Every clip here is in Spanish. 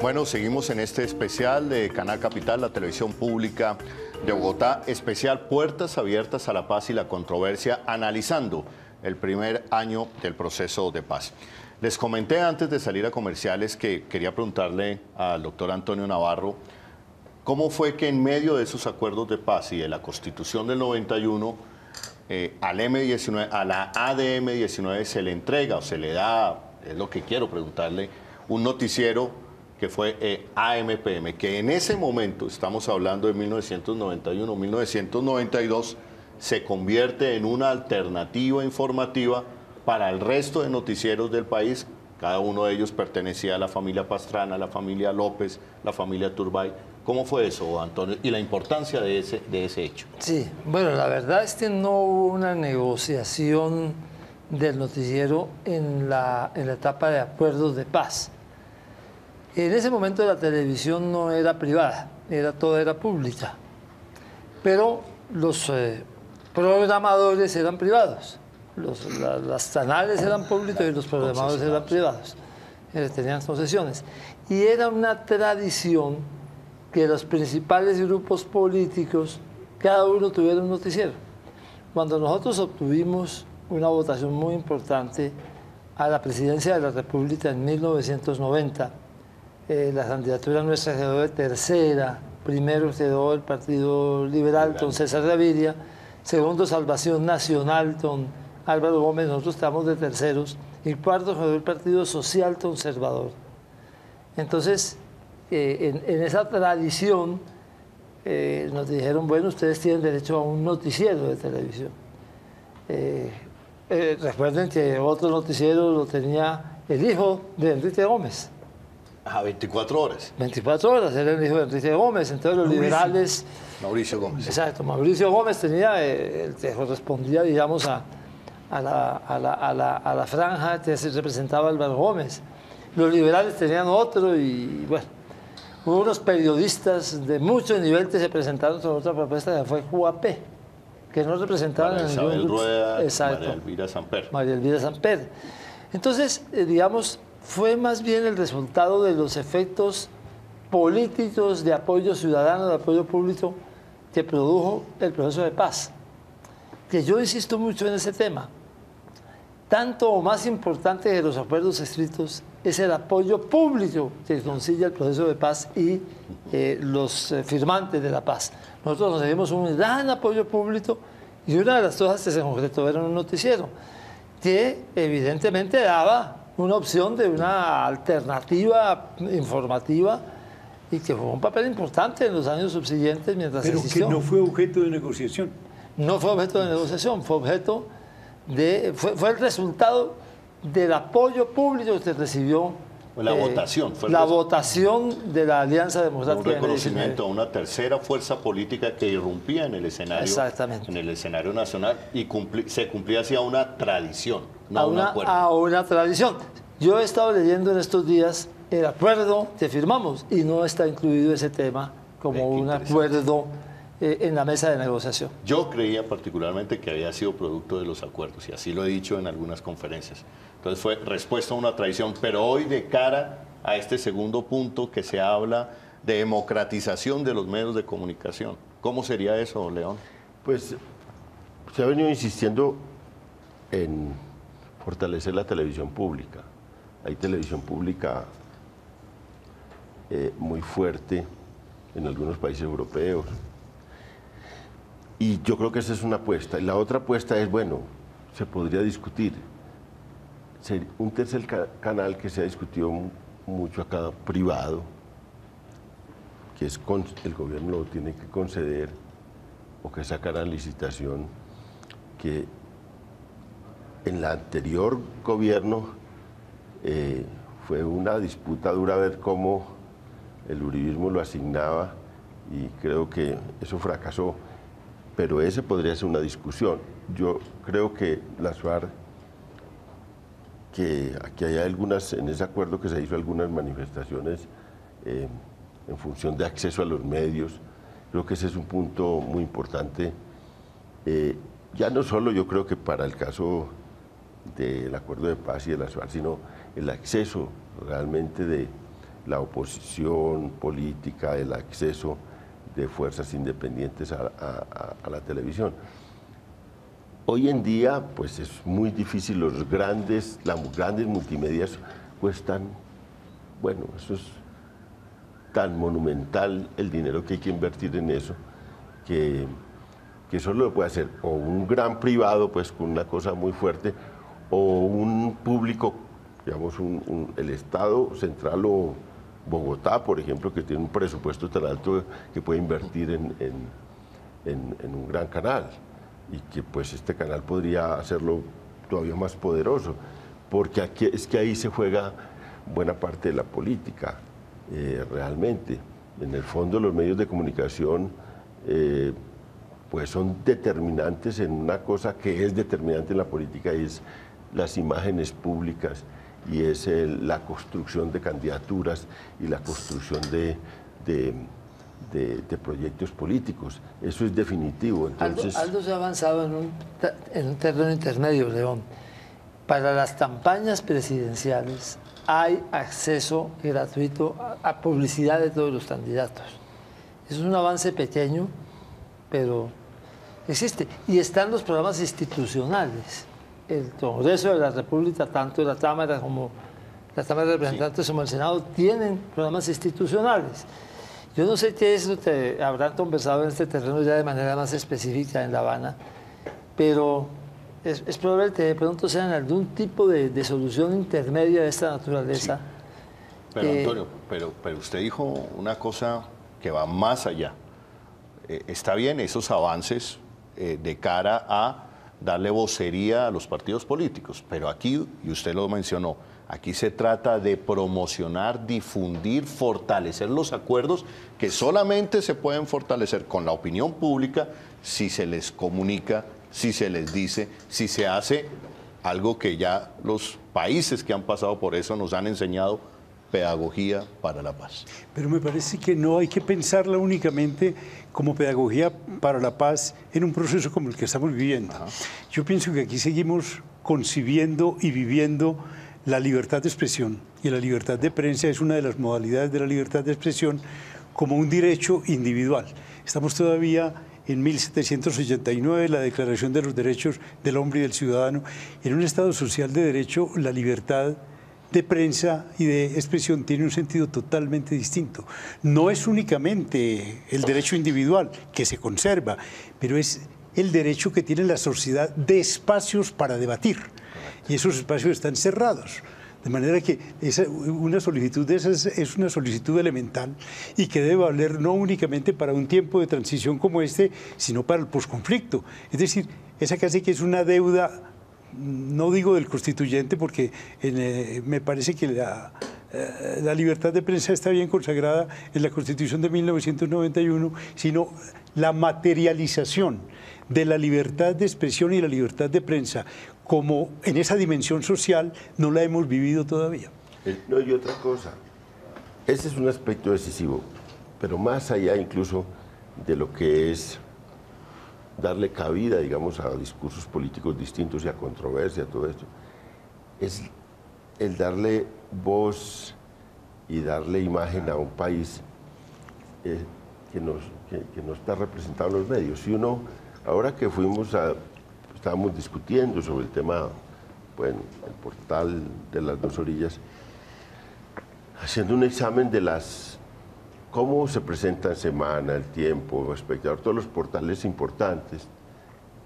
Bueno, seguimos en este especial de Canal Capital, la televisión pública de Bogotá, especial Puertas Abiertas a la Paz y la Controversia, analizando el primer año del proceso de paz. Les comenté antes de salir a comerciales que quería preguntarle al doctor Antonio Navarro cómo fue que en medio de esos acuerdos de paz y de la Constitución del 91, al M19, a la ADM-19 se le entrega o se le da, es lo que quiero preguntarle, un noticiero que fue AMPM, que en ese momento, estamos hablando de 1991, 1992, se convierte en una alternativa informativa para el resto de noticieros del país. Cada uno de ellos pertenecía a la familia Pastrana, a la familia López, la familia Turbay. ¿Cómo fue eso, Antonio? Y la importancia de ese hecho. Sí, bueno, la verdad es que no hubo una negociación del noticiero en la etapa de acuerdos de paz. En ese momento la televisión no era privada, toda era pública, pero los programadores eran privados, las canales eran públicos y los programadores eran privados, tenían concesiones. Y era una tradición que los principales grupos políticos, cada uno tuviera un noticiero. Cuando nosotros obtuvimos una votación muy importante a la presidencia de la República en 1990, la candidatura nuestra quedó de tercera, primero quedó el Partido Liberal con César Gaviria, segundo Salvación Nacional con Álvaro Gómez, nosotros estamos de terceros, y cuarto quedó el Partido Social Conservador. Entonces, en esa tradición nos dijeron, bueno, ustedes tienen derecho a un noticiero de televisión. Recuerden que otro noticiero lo tenía el hijo de Enrique Gómez. A 24 horas. 24 horas, era el hijo de Enrique Gómez, entonces los liberales... Mauricio Gómez. Exacto, Mauricio Gómez tenía, el que correspondía, digamos, a la franja que se representaba Álvaro Gómez. Los liberales tenían otro y, bueno, hubo unos periodistas de mucho nivel que se presentaron sobre otra propuesta que fue QAP, que no representaban... María Isabel Rueda, exacto, María Elvira Samper. María Elvira Samper. Entonces, digamos, fue más bien el resultado de los efectos políticos de apoyo ciudadano, de apoyo público, que produjo el proceso de paz. Que yo insisto mucho en ese tema. Tanto o más importante que los acuerdos escritos es el apoyo público que concilia el proceso de paz y los firmantes de la paz. Nosotros conseguimos un gran apoyo público y una de las cosas que se concretó era un noticiero que evidentemente daba una opción de una alternativa informativa y que jugó un papel importante en los años subsiguientes mientras existió. Pero que no fue objeto de negociación. No fue objeto de negociación, fue objeto de... Fue el resultado del apoyo público que recibió... La votación. Fue la votación de la Alianza Democrática. Un reconocimiento a una tercera fuerza política que irrumpía en el escenario, exactamente, en el escenario nacional y se cumplía hacia una tradición, no a una tradición. Yo he estado leyendo en estos días el acuerdo que firmamos y no está incluido ese tema como un acuerdo en la mesa de negociación. Yo creía particularmente que había sido producto de los acuerdos y así lo he dicho en algunas conferencias. Entonces fue respuesta a una tradición, pero hoy de cara a este segundo punto que se habla de democratización de los medios de comunicación, ¿cómo sería eso, León? Pues se ha venido insistiendo en fortalecer la televisión pública. Hay televisión pública muy fuerte en algunos países europeos. Y yo creo que esa es una apuesta. Y la otra apuesta es, bueno, se podría discutir. Un tercer canal que se ha discutido mucho acá, privado, que es el gobierno lo tiene que conceder o que sacar a licitación, que en el anterior gobierno fue una disputa dura ver cómo el uribismo lo asignaba y creo que eso fracasó. Pero ese podría ser una discusión. Yo creo que las FARC, que aquí hay algunas, en ese acuerdo que se hizo algunas manifestaciones en función de acceso a los medios, creo que ese es un punto muy importante. Ya no solo yo creo que para el caso del acuerdo de paz y de las FARC, sino el acceso realmente de la oposición política, el acceso de fuerzas independientes a la televisión. Hoy en día, pues es muy difícil, las grandes multimedias cuestan, bueno, eso es tan monumental el dinero que hay que invertir en eso, que solo lo puede hacer o un gran privado, pues con una cosa muy fuerte, o un público, digamos, el Estado central o Bogotá, por ejemplo, que tiene un presupuesto tan alto que puede invertir en un gran canal, y que pues este canal podría hacerlo todavía más poderoso, porque aquí, es que ahí se juega buena parte de la política, realmente. En el fondo los medios de comunicación pues son determinantes en una cosa que es determinante en la política, y es las imágenes públicas, y es la construcción de candidaturas y la construcción de proyectos políticos. Eso es definitivo. Entonces, Aldo se ha avanzado en un terreno intermedio, León. Para las campañas presidenciales hay acceso gratuito a publicidad de todos los candidatos. Es un avance pequeño, pero existe. Y están los programas institucionales. El Congreso de la República, tanto la Cámara como la Cámara de Representantes como el Senado, tienen programas institucionales. Yo no sé qué es lo que habrán conversado en este terreno ya de manera más específica en La Habana, pero es probable que de pronto sean algún tipo de solución intermedia de esta naturaleza. Sí. Pero Antonio, pero usted dijo una cosa que va más allá. Está bien esos avances de cara a darle vocería a los partidos políticos, pero aquí, y usted lo mencionó, aquí se trata de promocionar, difundir, fortalecer los acuerdos que solamente se pueden fortalecer con la opinión pública si se les comunica, si se les dice, si se hace algo que ya los países que han pasado por eso nos han enseñado: pedagogía para la paz. Pero me parece que no hay que pensarla únicamente como pedagogía para la paz en un proceso como el que estamos viviendo. Ajá. Yo pienso que aquí seguimos concibiendo y viviendo la libertad de expresión, y la libertad de prensa es una de las modalidades de la libertad de expresión como un derecho individual. Estamos todavía en 1789, la Declaración de los Derechos del Hombre y del Ciudadano. En un Estado social de derecho, la libertad de prensa y de expresión tiene un sentido totalmente distinto. No es únicamente el derecho individual, que se conserva, pero es el derecho que tiene la sociedad de espacios para debatir. Y esos espacios están cerrados. De manera que una solicitud de esas es una solicitud elemental y que debe valer no únicamente para un tiempo de transición como este, sino para el posconflicto. Es decir, esa casi que es una deuda, no digo del constituyente, porque me parece que la libertad de prensa está bien consagrada en la Constitución de 1991, sino la materialización de la libertad de expresión y la libertad de prensa, como en esa dimensión social, no la hemos vivido todavía. No, y otra cosa, ese es un aspecto decisivo, pero más allá incluso de lo que es darle cabida, digamos, a discursos políticos distintos y a controversia, todo esto, es el darle voz y darle imagen a un país que no está representado en los medios. Si uno, ahora que estábamos discutiendo sobre el tema, bueno, el portal de las dos orillas, haciendo un examen de cómo se presenta en Semana, El Tiempo, Espectador, todos los portales importantes,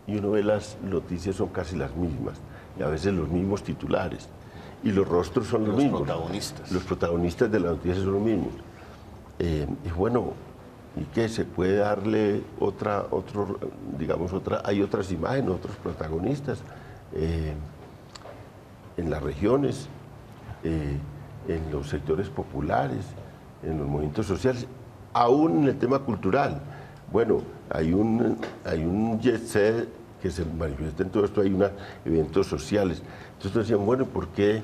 y uno ve las noticias son casi las mismas, y a veces los mismos titulares, y los rostros son los mismos. Los protagonistas de las noticias son los mismos. Y bueno, ¿y qué? Se puede darle hay otras imágenes, otros protagonistas en las regiones, en los sectores populares, en los movimientos sociales, aún en el tema cultural. Bueno, hay un jet set que se manifiesta en todo esto, hay eventos sociales. Entonces decían, bueno, ¿por qué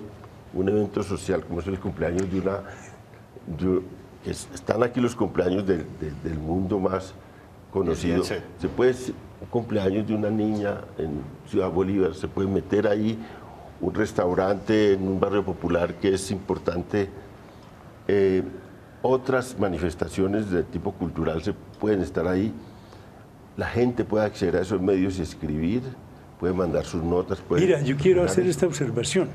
un evento social como es el cumpleaños están aquí los cumpleaños del mundo más conocido? Se puede, un cumpleaños de una niña en Ciudad Bolívar, se puede meter ahí un restaurante en un barrio popular que es importante Otras manifestaciones de tipo cultural se pueden estar ahí. La gente puede acceder a esos medios y escribir, puede mandar sus notas. Mira, yo quiero hacer esta observación.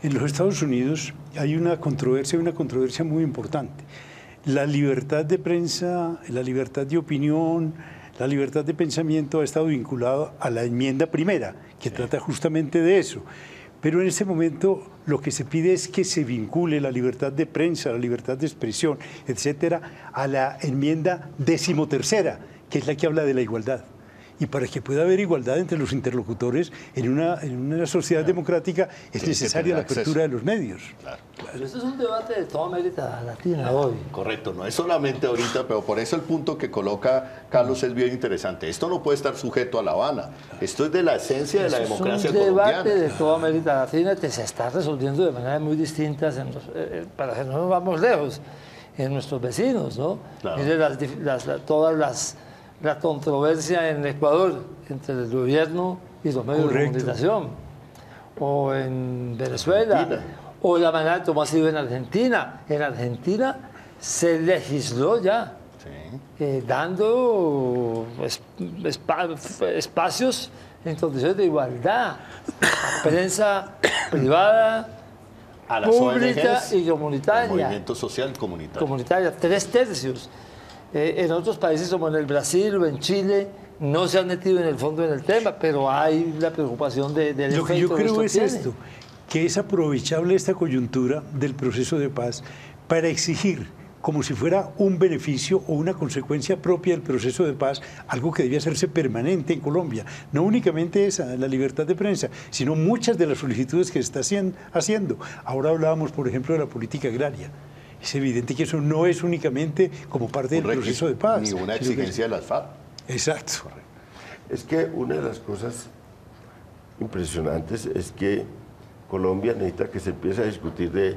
En los Estados Unidos hay una controversia muy importante. La libertad de prensa, la libertad de opinión, la libertad de pensamiento ha estado vinculado a la enmienda primera, que trata justamente de eso. Pero en este momento lo que se pide es que se vincule la libertad de prensa, la libertad de expresión, etcétera, a la enmienda 13ª, que es la que habla de la igualdad. Y para que pueda haber igualdad entre los interlocutores en una sociedad democrática es necesaria la apertura de los medios. Claro. Pero este es un debate de toda América Latina hoy. Correcto, no es solamente ahorita, pero por eso el punto que coloca Carlos es bien interesante. Esto no puede estar sujeto a La Habana. Esto es de la esencia de la democracia colombiana. Es un debate de toda América Latina que se está resolviendo de maneras muy distintas, para que no nos vamos lejos, en nuestros vecinos, ¿no? Claro. Mire la controversia en Ecuador entre el gobierno y los medios de comunicación, o en Venezuela, Argentina. O la manera como ha sido en Argentina. En Argentina se legisló ya, dando espacios en condiciones de igualdad a prensa privada, A las pública ONGs, y comunitaria. movimiento social comunitario. Comunitaria, 3/3. En otros países como en el Brasil o en Chile no se han metido en el fondo en el tema, pero hay la preocupación del efecto. Lo que yo creo es tiene. esto, que es aprovechable esta coyuntura del proceso de paz para exigir, como si fuera un beneficio o una consecuencia propia del proceso de paz, algo que debía hacerse permanente en Colombia. No únicamente esa, la libertad de prensa, sino muchas de las solicitudes que se están haciendo. Ahora hablábamos, por ejemplo, de la política agraria. Es evidente que eso no es únicamente como parte del proceso de paz. Ni una exigencia de las FARC. Exacto. Es que una de las cosas impresionantes es que Colombia necesita que se empiece a discutir de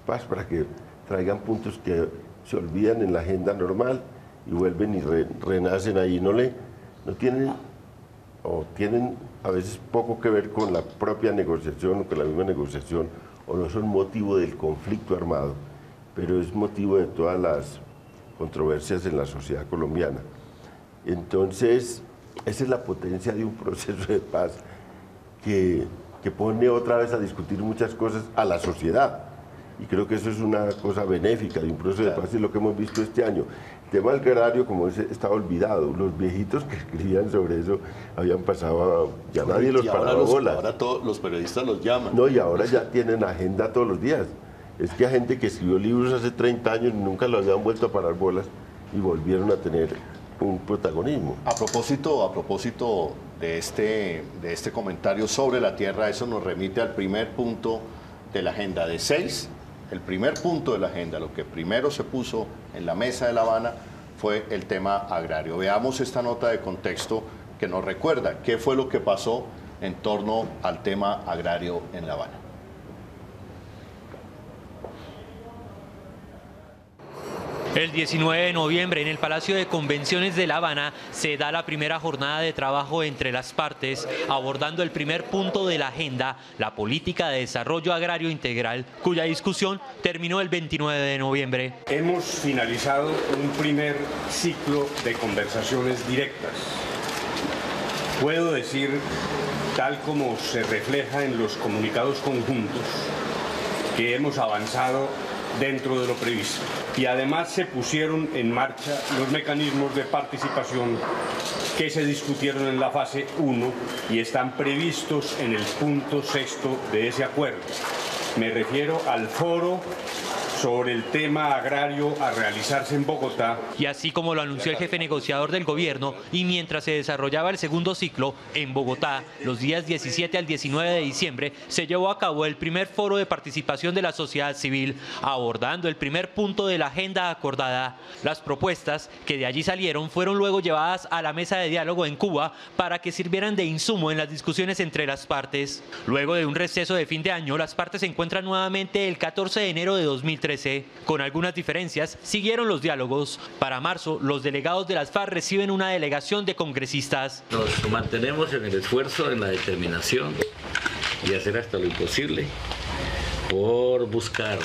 paz para que traigan puntos que se olvidan en la agenda normal y vuelven y renacen ahí. No tienen, o tienen a veces poco que ver con la propia negociación o con la misma negociación, o no son motivo del conflicto armado, pero es motivo de todas las controversias en la sociedad colombiana. Entonces, esa es la potencia de un proceso de paz que pone otra vez a discutir muchas cosas a la sociedad. Y creo que eso es una cosa benéfica de un proceso de paz, y lo que hemos visto este año. El tema del agrario, como ese, estaba olvidado. Los viejitos que escribían sobre eso habían pasado, ya nadie los paraba bolas. Ahora todos los periodistas los llaman. No, y ahora ya tienen agenda todos los días. Es que hay gente que escribió libros hace 30 años y nunca los habían vuelto a parar bolas y volvieron a tener un protagonismo. A propósito de este comentario sobre la tierra, eso nos remite al primer punto de la agenda de 6. El primer punto de la agenda, lo que primero se puso en la mesa de La Habana, fue el tema agrario. Veamos esta nota de contexto que nos recuerda qué fue lo que pasó en torno al tema agrario en La Habana. El 19 de noviembre en el Palacio de Convenciones de La Habana se da la primera jornada de trabajo entre las partes, abordando el primer punto de la agenda, la política de desarrollo agrario integral, cuya discusión terminó el 29 de noviembre. Hemos finalizado un primer ciclo de conversaciones directas. Puedo decir, tal como se refleja en los comunicados conjuntos, que hemos avanzado dentro de lo previsto. Y además se pusieron en marcha los mecanismos de participación que se discutieron en la fase 1 y están previstos en el punto 6 de ese acuerdo. Me refiero al foro sobre el tema agrario a realizarse en Bogotá. Y así como lo anunció el jefe negociador del gobierno, y mientras se desarrollaba el segundo ciclo en Bogotá, los días 17 al 19 de diciembre, se llevó a cabo el primer foro de participación de la sociedad civil, abordando el primer punto de la agenda acordada. Las propuestas que de allí salieron fueron luego llevadas a la mesa de diálogo en Cuba para que sirvieran de insumo en las discusiones entre las partes. Luego de un receso de fin de año, las partes se encuentran nuevamente el 14 de enero de 2013. Con algunas diferencias, siguieron los diálogos. Para marzo, los delegados de las FARC reciben una delegación de congresistas. Nos mantenemos en el esfuerzo, en la determinación y hacer hasta lo imposible por buscar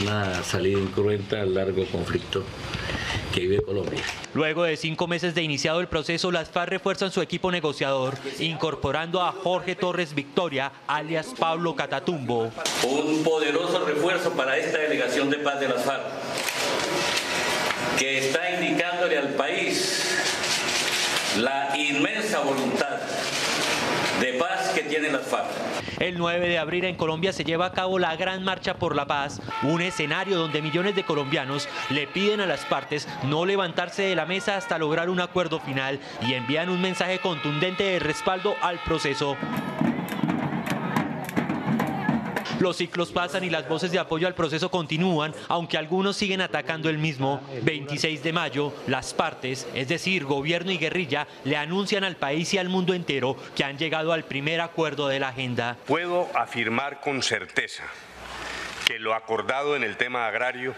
una salida incruenta al largo conflicto que vive Colombia. Luego de 5 meses de iniciado el proceso, las FARC refuerzan su equipo negociador, incorporando a Jorge Torres Victoria, alias Pablo Catatumbo. Un poderoso refuerzo para esta delegación de paz de las FARC, que está indicándole al país la inmensa voluntad de paz que tienen las FARC. El 9 de abril en Colombia se lleva a cabo la Gran Marcha por la Paz, un escenario donde millones de colombianos le piden a las partes no levantarse de la mesa hasta lograr un acuerdo final y envían un mensaje contundente de respaldo al proceso. Los ciclos pasan y las voces de apoyo al proceso continúan, aunque algunos siguen atacando el mismo. 26 de mayo, las partes, es decir, gobierno y guerrilla, le anuncian al país y al mundo entero que han llegado al primer acuerdo de la agenda. Puedo afirmar con certeza que lo acordado en el tema agrario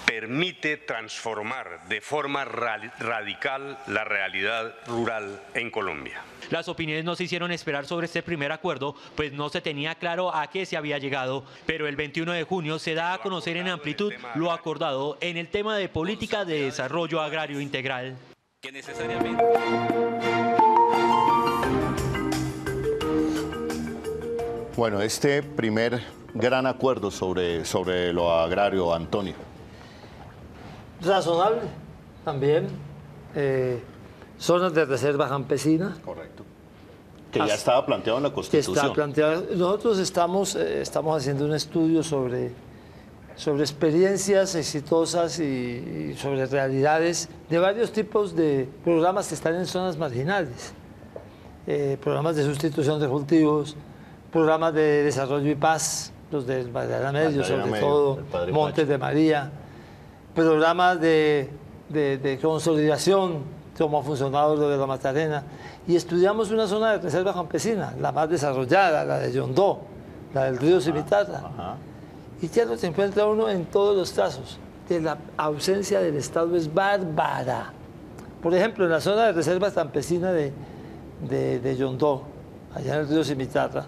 permite transformar de forma radical la realidad rural en Colombia. Las opiniones no se hicieron esperar sobre este primer acuerdo, pues no se tenía claro a qué se había llegado, pero el 21 de junio se da a conocer en amplitud lo acordado en el tema de política de desarrollo agrario integral. Que necesariamente... Bueno, este primer gran acuerdo sobre lo agrario, Antonio. Razonable también. Zonas de reserva campesina. Correcto. Que ya estaba planteado en la Constitución. Está planteado. Nosotros estamos haciendo un estudio sobre experiencias exitosas y sobre realidades de varios tipos de programas que están en zonas marginales. Programas de sustitución de cultivos, programas de desarrollo y paz, los del Magdalena Medio, sobre todo, Montes de María, programas de consolidación, como ha funcionado lo de la Magdalena, y estudiamos una zona de reserva campesina, la más desarrollada, la de Yondó, la del río Cimitarra. Y ya lo se encuentra uno en todos los casos, que la ausencia del Estado es bárbara. Por ejemplo, en la zona de reserva campesina de Yondó, allá en el río Cimitarra,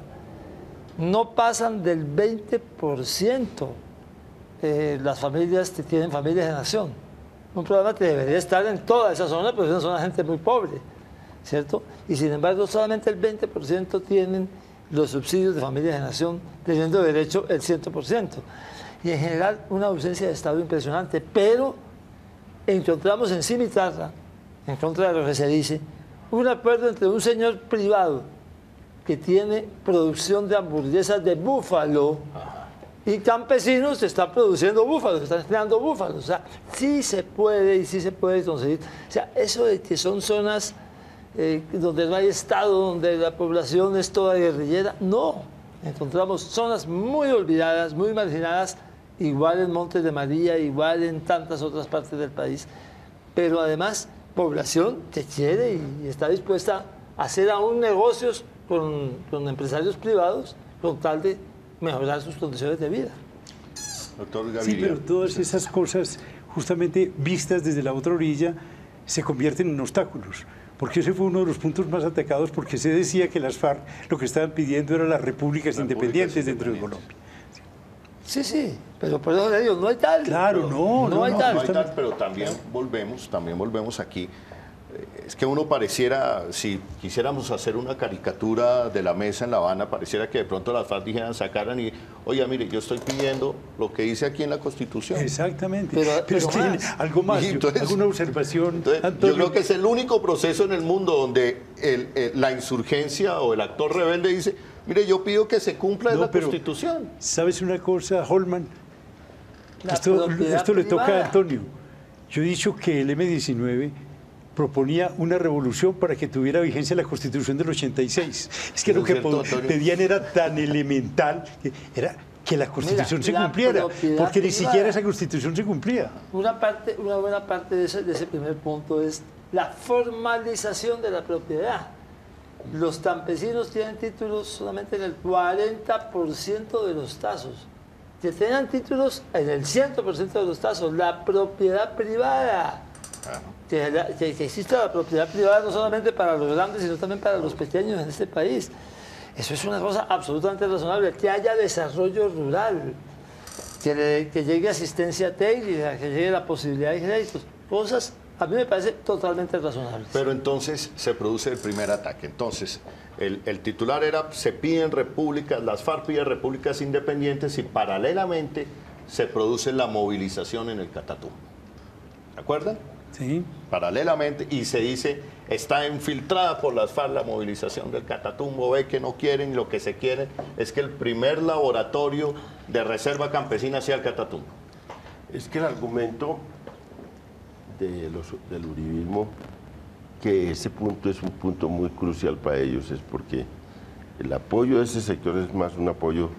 no pasan del 20% las familias que tienen familias de nación. Un programa que debería estar en toda esa zona, porque es una zona de gente muy pobre, ¿cierto? Y sin embargo, solamente el 20% tienen los subsidios de familias de nación, teniendo derecho el 100%. Y en general, una ausencia de Estado impresionante. Pero encontramos en Cimitarra, en contra de lo que se dice, un acuerdo entre un señor privado que tiene producción de hamburguesas de búfalo y campesinos que están produciendo búfalos, que están creando búfalos. O sea, sí se puede y sí se puede conseguir. O sea, eso de que son zonas donde no hay Estado, donde la población es toda guerrillera, no. Encontramos zonas muy olvidadas, muy marginadas, igual en Montes de María, igual en tantas otras partes del país, pero además población que quiere y está dispuesta a hacer aún negocios con empresarios privados con tal de mejorar sus condiciones de vida. Doctor Gaviria. Sí, pero todas esas cosas, justamente vistas desde la otra orilla, se convierten en obstáculos. Porque ese fue uno de los puntos más atacados, porque se decía que las FARC lo que estaban pidiendo eran las repúblicas independientes dentro de Colombia. Sí, pero por eso le digo, no hay tal. Claro, no hay tal. No hay tal, pero también volvemos aquí. Es que uno pareciera, si quisiéramos hacer una caricatura de la mesa en La Habana, pareciera que de pronto las FARC dijeran, sacaran y, oiga, mire, yo estoy pidiendo lo que dice aquí en la Constitución. Exactamente. Pero es que algo más, alguna observación. Yo creo que es el único proceso en el mundo donde la insurgencia o el actor rebelde dice, mire, yo pido que se cumpla la Constitución. ¿Sabes una cosa, Holman? Esto le toca a Antonio. Yo he dicho que el M-19 proponía una revolución para que tuviera vigencia la Constitución del 86. Es que lo que pedían era tan elemental, que la Constitución se cumpliera, porque ni siquiera esa Constitución se cumplía. Una buena parte de ese primer punto es la formalización de la propiedad. Los campesinos tienen títulos solamente en el 40% de los casos. Que tengan títulos en el 100% de los casos. La propiedad privada. Que exista la propiedad privada no solamente para los grandes, sino también para los pequeños en este país. Eso es una cosa absolutamente razonable, que haya desarrollo rural, que llegue asistencia técnica, que llegue la posibilidad de créditos, cosas a mí me parece totalmente razonables. Pero entonces se produce el primer ataque. Entonces, el titular era, se piden repúblicas, las FARC piden repúblicas independientes y paralelamente se produce la movilización en el Catatumbo. ¿De acuerdo? Sí. Paralelamente, y se dice, está infiltrada por las FARC la movilización del Catatumbo, ve que no quieren, lo que se quiere es que el primer laboratorio de reserva campesina sea el Catatumbo. Es que el argumento del uribismo, que ese punto es un punto muy crucial para ellos, es porque el apoyo de ese sector es más un apoyo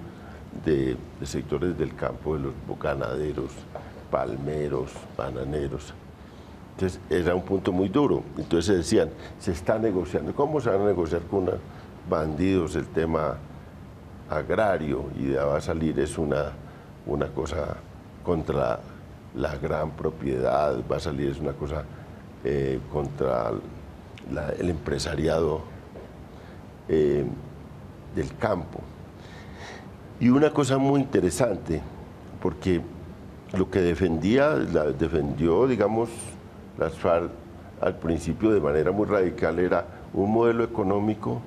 de sectores del campo, de los ganaderos, palmeros, bananeros. Entonces era un punto muy duro. Entonces decían, se está negociando. ¿Cómo se van a negociar con bandidos el tema agrario? Y de va a salir es una cosa contra la gran propiedad, va a salir es una cosa contra el empresariado del campo. Y una cosa muy interesante, porque lo que defendió, digamos, las FARC al principio de manera muy radical era un modelo económico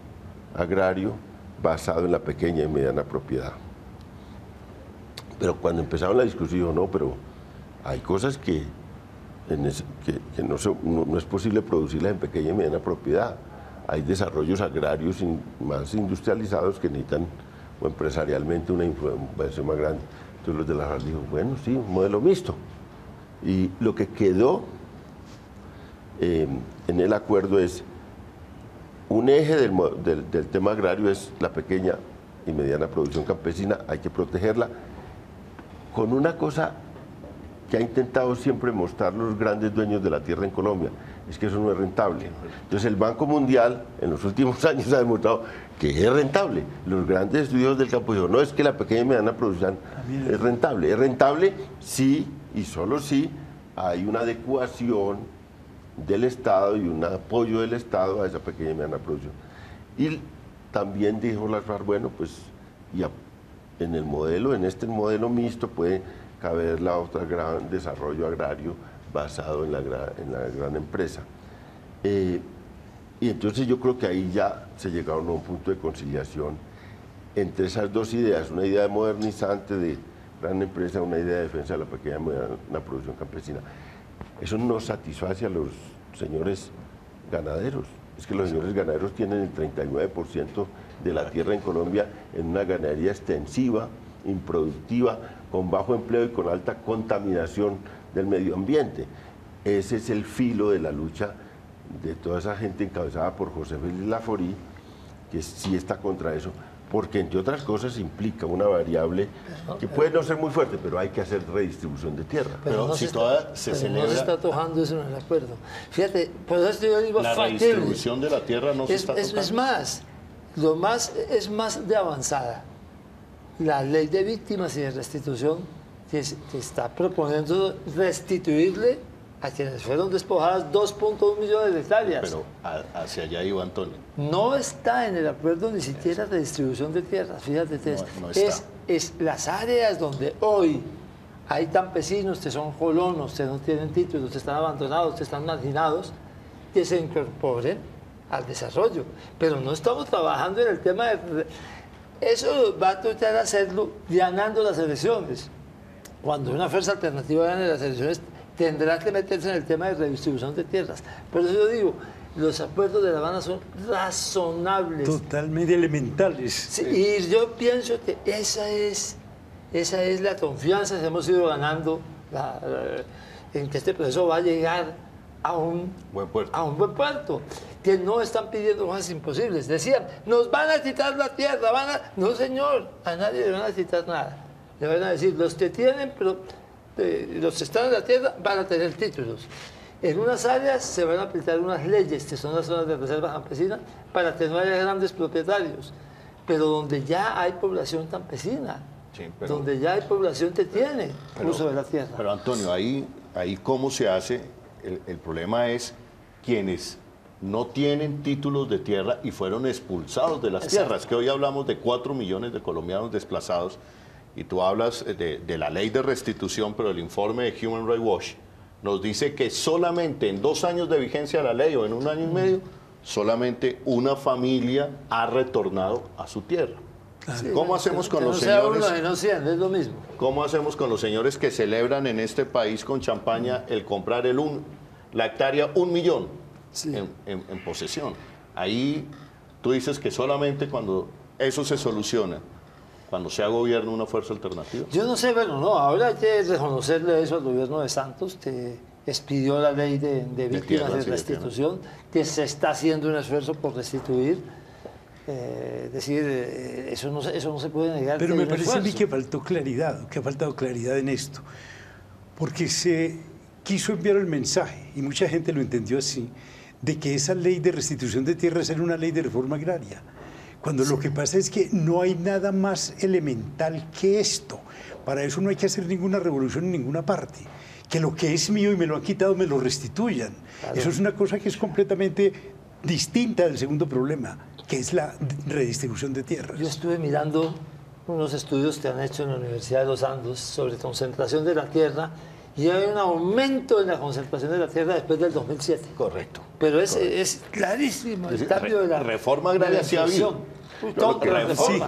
agrario basado en la pequeña y mediana propiedad. Pero cuando empezaron la discusión, dijo, no, pero hay cosas que no es posible producirlas en pequeña y mediana propiedad. Hay desarrollos agrarios más industrializados que necesitan o empresarialmente una inversión más grande. Entonces los de la FARC dijo, bueno, sí, un modelo mixto. Y lo que quedó en el acuerdo es un eje del tema agrario es la pequeña y mediana producción campesina, hay que protegerla con una cosa que ha intentado siempre mostrar los grandes dueños de la tierra en Colombia, es que eso no es rentable. Entonces el Banco Mundial en los últimos años ha demostrado que es rentable. Los grandes estudios del campo dijeron, no es que la pequeña y mediana producción es rentable sí y solo si hay una adecuación del Estado y un apoyo del Estado a esa pequeña y mediana producción. Y también dijo las FARC, bueno, pues ya en este modelo mixto puede caber la otra gran desarrollo agrario basado en la gran empresa. Y entonces yo creo que ahí ya se llegaron a un punto de conciliación entre esas dos ideas, una idea modernizante de gran empresa, una idea de defensa de la pequeña y mediana producción campesina. Eso no satisface a los señores ganaderos. Es que los señores ganaderos tienen el 39% de la tierra en Colombia en una ganadería extensiva, improductiva, con bajo empleo y con alta contaminación del medio ambiente. Ese es el filo de la lucha de toda esa gente encabezada por José Félix Laforí, que sí está contra eso, porque entre otras cosas implica una variable que puede no ser muy fuerte, pero hay que hacer redistribución de tierra. Pero no si se celebra... no se está tojando eso en el acuerdo. Fíjate, por eso yo digo la redistribución de la tierra no se está tocando. Es más de avanzada. La ley de víctimas y de restitución que está proponiendo restituirle a quienes fueron despojadas 2.1 millones de hectáreas. Pero hacia allá iba Antonio. No está en el acuerdo ni siquiera redistribución de tierras, fíjate. No está. Es las áreas donde hoy hay campesinos que son colonos, que no tienen títulos, que están abandonados, que están marginados, que se incorporen al desarrollo. Pero no estamos trabajando en el tema de... Eso va a tratar de hacerlo ganando las elecciones. Cuando una fuerza alternativa gane las elecciones, tendrá que meterse en el tema de redistribución de tierras. Por eso yo digo, los acuerdos de La Habana son razonables. Totalmente elementales. Sí, y yo pienso que esa es la confianza que hemos ido ganando en que este proceso va a llegar a un buen puerto. Que no están pidiendo cosas imposibles. Decían, nos van a quitar la tierra, No, señor, a nadie le van a quitar nada. Le van a decir, los que tienen, pero los que están en la tierra van a tener títulos. En unas áreas se van a aplicar unas leyes, que son las zonas de reserva campesina, para que no haya grandes propietarios. Pero donde ya hay población campesina, donde ya hay población que tiene uso de la tierra. Pero Antonio, ahí cómo se hace, el problema es quienes no tienen títulos de tierra y fueron expulsados de las tierras, que hoy hablamos de 4 millones de colombianos desplazados, y tú hablas de la ley de restitución, pero el informe de Human Rights Watch nos dice que solamente en 2 años de vigencia de la ley o en 1 año y medio, solamente una familia ha retornado a su tierra. Sí, ¿Cómo hacemos con que los no sea señores? uno y no 100, es lo mismo. ¿Cómo hacemos con los señores que celebran en este país con champaña el comprar la hectárea 1 millón Sí. en posesión? Ahí tú dices que solamente cuando eso se soluciona, cuando sea gobierno una fuerza alternativa. Yo no sé, bueno, no, ahora hay que reconocerle eso al gobierno de Santos, que expidió la ley de víctimas tierras de y de restitución, que se está haciendo un esfuerzo por restituir. Es decir, eso no se puede negar. Pero que me hay un parece a mí esfuerzo. que faltó claridad, que ha faltado claridad en esto, porque se quiso enviar el mensaje, y mucha gente lo entendió así, de que esa ley de restitución de tierras era una ley de reforma agraria, cuando lo que pasa es que no hay nada más elemental que esto. Para eso no hay que hacer ninguna revolución en ninguna parte. Que lo que es mío y me lo han quitado me lo restituyan. Claro. Eso es una cosa que es completamente distinta del segundo problema, que es la redistribución de tierras. Yo estuve mirando unos estudios que han hecho en la Universidad de los Andes sobre concentración de la tierra, y hay un aumento en la concentración de la tierra después del 2007. Correcto. Pero es clarísimo el cambio de la reforma agraria sí ha habido.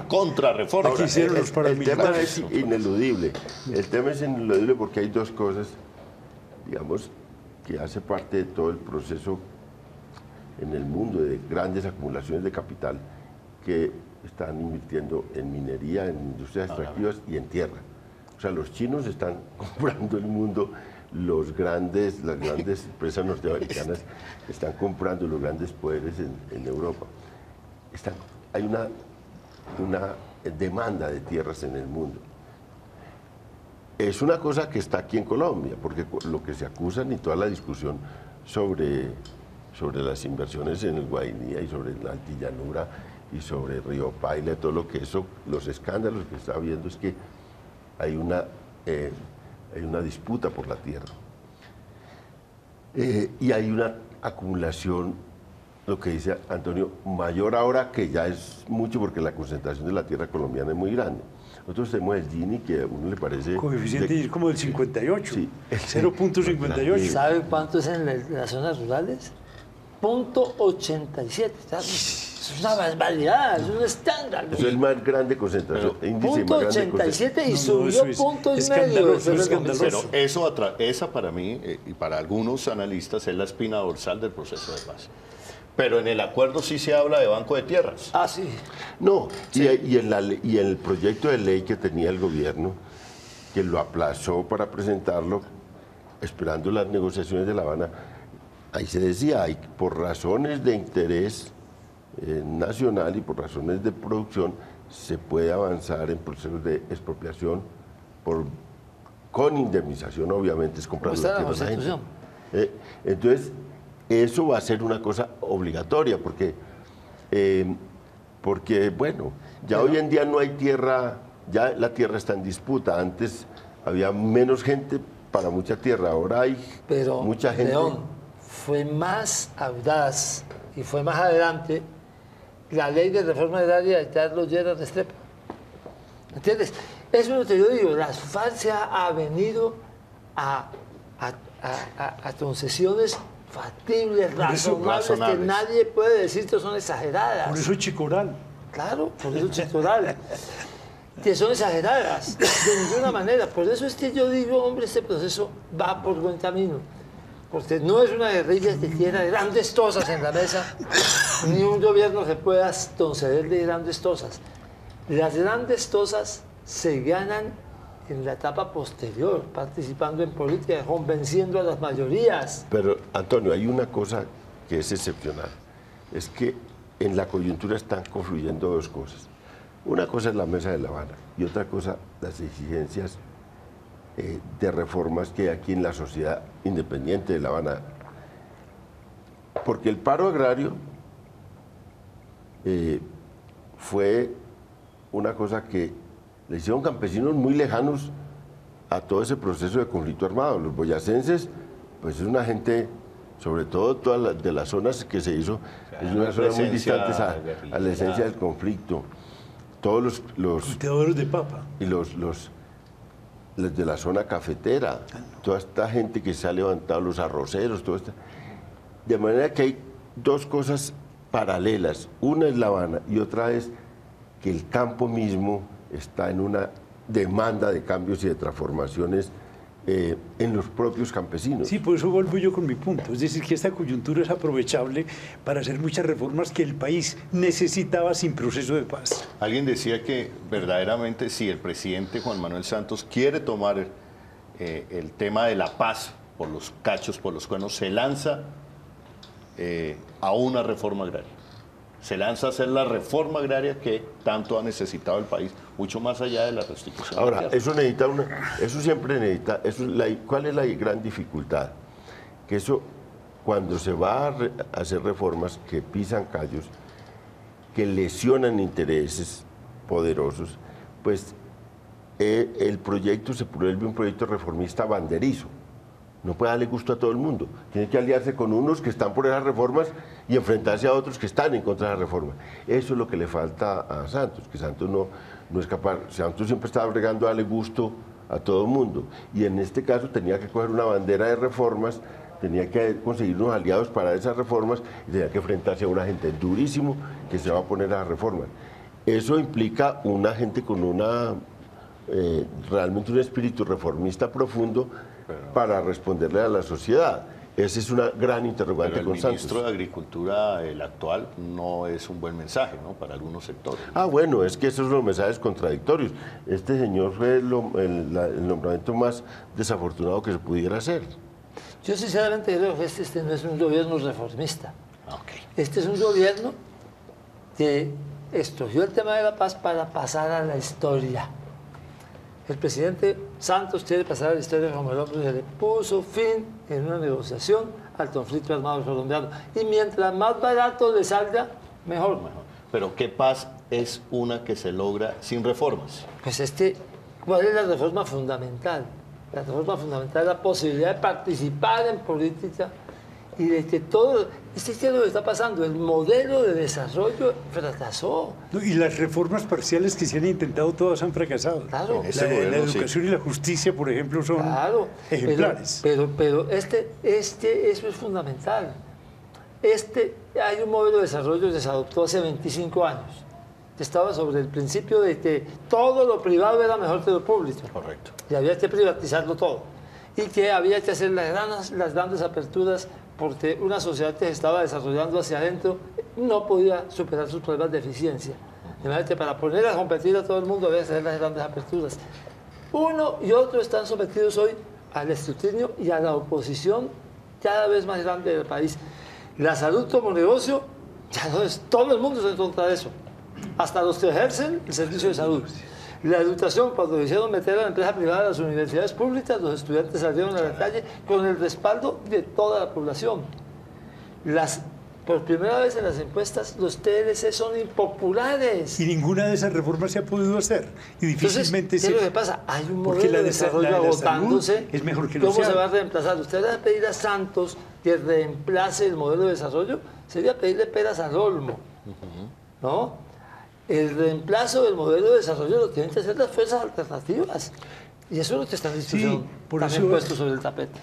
Contrarreforma. Aquí hicieron los El tema paramilitares. es ineludible. El tema es ineludible porque hay 2 cosas, digamos, que hace parte de todo el proceso en el mundo de grandes acumulaciones de capital que están invirtiendo en minería, en industrias extractivas y en tierra. O sea, los chinos están comprando el mundo, las grandes empresas norteamericanas están comprando los grandes poderes en Europa. Hay una demanda de tierras en el mundo. Es una cosa que está aquí en Colombia, porque lo que se acusan y toda la discusión sobre las inversiones en el Guainía y sobre la Altillanura y sobre Río Paila, todo lo que eso, los escándalos que está habiendo es que hay una disputa por la tierra. Y hay una acumulación, lo que dice Antonio, mayor ahora, que ya es mucho porque la concentración de la tierra colombiana es muy grande. Nosotros tenemos el Gini, que a uno le parece... Coeficiente es como del 58, Sí. 0.58. ¿Sabe cuánto es en las zonas rurales? 0.87. Es una barbaridad, es un escándalo. Eso es el más grande concentración, índice más grande de concentración. 0.87 y No, subió eso es punto y medio. escandaloso, después del escandaloso. 2006. Pero esa para mí y para algunos analistas es la espina dorsal del proceso de paz. Pero en el acuerdo sí se habla de banco de tierras. Ah, sí. No, y en el proyecto de ley que tenía el gobierno, que lo aplazó para presentarlo, esperando las negociaciones de La Habana, ahí se decía, por razones de interés nacional y por razones de producción, se puede avanzar en procesos de expropiación con indemnización, obviamente, es comprando Como está en la tierras a la gente. Constitución. Entonces, eso va a ser una cosa obligatoria, porque bueno, ya hoy en día no hay tierra, ya la tierra está en disputa. Antes había menos gente para mucha tierra, ahora hay Pero, mucha gente. León, fue más audaz y fue más adelante la ley de reforma agraria de Carlos Lleras Restrepo. ¿Entiendes? Eso es lo que yo digo. La FARC se ha venido a concesiones factibles, razonables, que nadie puede decir que son exageradas. Por eso Chicoral. Claro, por eso Chicoral. Que son exageradas, de ninguna manera. Por eso es que yo digo, hombre, este proceso va por buen camino. Porque no es una guerrilla que quiera grandes cosas en la mesa, ni un gobierno que pueda concederle grandes cosas. Las grandes cosas se ganan en la etapa posterior, participando en política, convenciendo a las mayorías. Pero, Antonio, hay una cosa que es excepcional, es que en la coyuntura están confluyendo 2 cosas. Una cosa es la Mesa de La Habana y otra cosa las exigencias de reformas que hay aquí en la sociedad independiente de La Habana. Porque el paro agrario fue una cosa que le hicieron campesinos muy lejanos a todo ese proceso de conflicto armado. Los boyacenses, pues es una gente sobre todo todas de las zonas que se hizo, es una zona muy distante a la esencia del conflicto. Todos los cultivadores de papa y los de la zona cafetera, toda esta gente que se ha levantado, los arroceros, todo esto. De manera que hay dos cosas paralelas. Una es La Habana y otra es que el campo mismo está en una demanda de cambios y de transformaciones en los propios campesinos. Sí, por eso vuelvo yo con mi punto. Es decir, que esta coyuntura es aprovechable para hacer muchas reformas que el país necesitaba sin proceso de paz. Alguien decía que verdaderamente si el presidente Juan Manuel Santos quiere tomar el tema de la paz por los cachos, por los cuernos, se lanza a una reforma agraria. Se lanza a hacer la reforma agraria que tanto ha necesitado el país, mucho más allá de la restitución. Ahora, eso siempre necesita, ¿cuál es la gran dificultad? Que eso, cuando se va a hacer reformas que pisan callos, que lesionan intereses poderosos, pues el proyecto se vuelve un proyecto reformista banderizo. No puede darle gusto a todo el mundo. Tiene que aliarse con unos que están por esas reformas y enfrentarse a otros que están en contra de esas reformas. Eso es lo que le falta a Santos, que Santos no es capaz. Santos siempre estaba bregando a darle gusto a todo el mundo. Y en este caso tenía que coger una bandera de reformas, tenía que conseguir unos aliados para esas reformas y tenía que enfrentarse a una gente durísimo que se va a poner a las reformas. Eso implica una gente con realmente un espíritu reformista profundo para responderle a la sociedad. Esa es una gran interrogante con Santos. El ministro de Agricultura, el actual, no es un buen mensaje, ¿no?, para algunos sectores. Bueno, es que esos son los mensajes contradictorios. Este señor fue el nombramiento más desafortunado que se pudiera hacer. Yo sinceramente creo que este no es un gobierno reformista. Okay. Este es un gobierno que escogió el tema de la paz para pasar a la historia. El presidente Santos quiere pasar a la historia como el hombre que le puso fin en una negociación al conflicto armado colombiano. Y mientras más barato le salga, mejor. Pero ¿qué paz es una que se logra sin reformas? Pues ¿cuál es la reforma fundamental? La reforma fundamental es la posibilidad de participar en política y de que todo... ¿Es lo que está pasando? El modelo de desarrollo fracasó. Y las reformas parciales que se han intentado todas han fracasado. Claro. La educación y la justicia, por ejemplo, son ejemplares. Pero eso es fundamental. Hay un modelo de desarrollo que se adoptó hace 25 años. Que estaba sobre el principio de que todo lo privado era mejor que lo público. Correcto. Y había que privatizarlo todo. Y que había que hacer las grandes aperturas porque una sociedad que se estaba desarrollando hacia adentro no podía superar sus problemas de eficiencia. De manera que para poner a competir a todo el mundo había que hacer las grandes aperturas. Uno y otro están sometidos hoy al escrutinio y a la oposición cada vez más grande del país. La salud como negocio, ya no es, todo el mundo está en contra de eso. Hasta los que ejercen el servicio de salud. La educación, cuando hicieron meter a la empresa privada a las universidades públicas, los estudiantes salieron a la calle con el respaldo de toda la población. Por primera vez en las encuestas, los TLC son impopulares. Y ninguna de esas reformas se ha podido hacer. Y difícilmente ¿qué es lo que pasa? Hay un modelo de desarrollo agotándose. Es mejor que no ¿Cómo se va a reemplazar? Usted va a pedir a Santos que reemplace el modelo de desarrollo, sería pedirle peras al olmo, ¿no? El reemplazo del modelo de desarrollo lo tienen que hacer las fuerzas alternativas. Y eso es lo que está en discusión, también puesto sobre el tapete.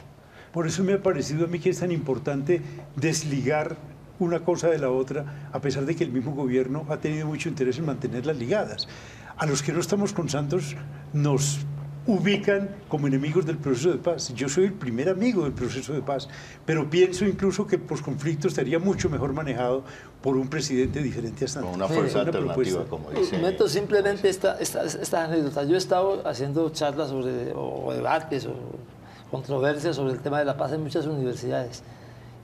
Por eso me ha parecido a mí que es tan importante desligar una cosa de la otra, a pesar de que el mismo gobierno ha tenido mucho interés en mantenerlas ligadas. A los que no estamos con Santos nos ubican como enemigos del proceso de paz. Yo soy el primer amigo del proceso de paz, pero pienso incluso que el posconflicto estaría mucho mejor manejado por un presidente diferente a Santos. Con una fuerza alternativa, como dice. Meto simplemente esta anécdota. Yo he estado haciendo charlas o debates o controversias sobre el tema de la paz en muchas universidades.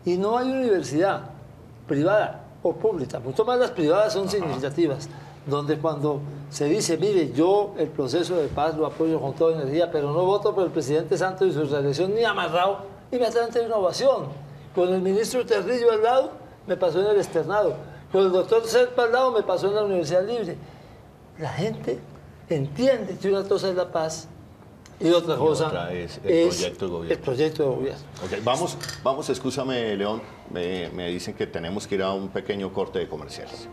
Y no hay universidad privada o pública, mucho más las privadas son significativas, donde cuando se dice, mire, yo el proceso de paz lo apoyo con toda energía, pero no voto por el presidente Santos y su reelección ni amarrado, inmediatamente hay una ovación. Con el ministro Terrillo al lado, me pasó en el externado. Con el doctor Serpa al lado, me pasó en la Universidad Libre. La gente entiende que una cosa es la paz y otra cosa otra es el proyecto de gobierno. El proyecto de gobierno. Okay, vamos, escúchame, León, me dicen que tenemos que ir a un pequeño corte de comerciales.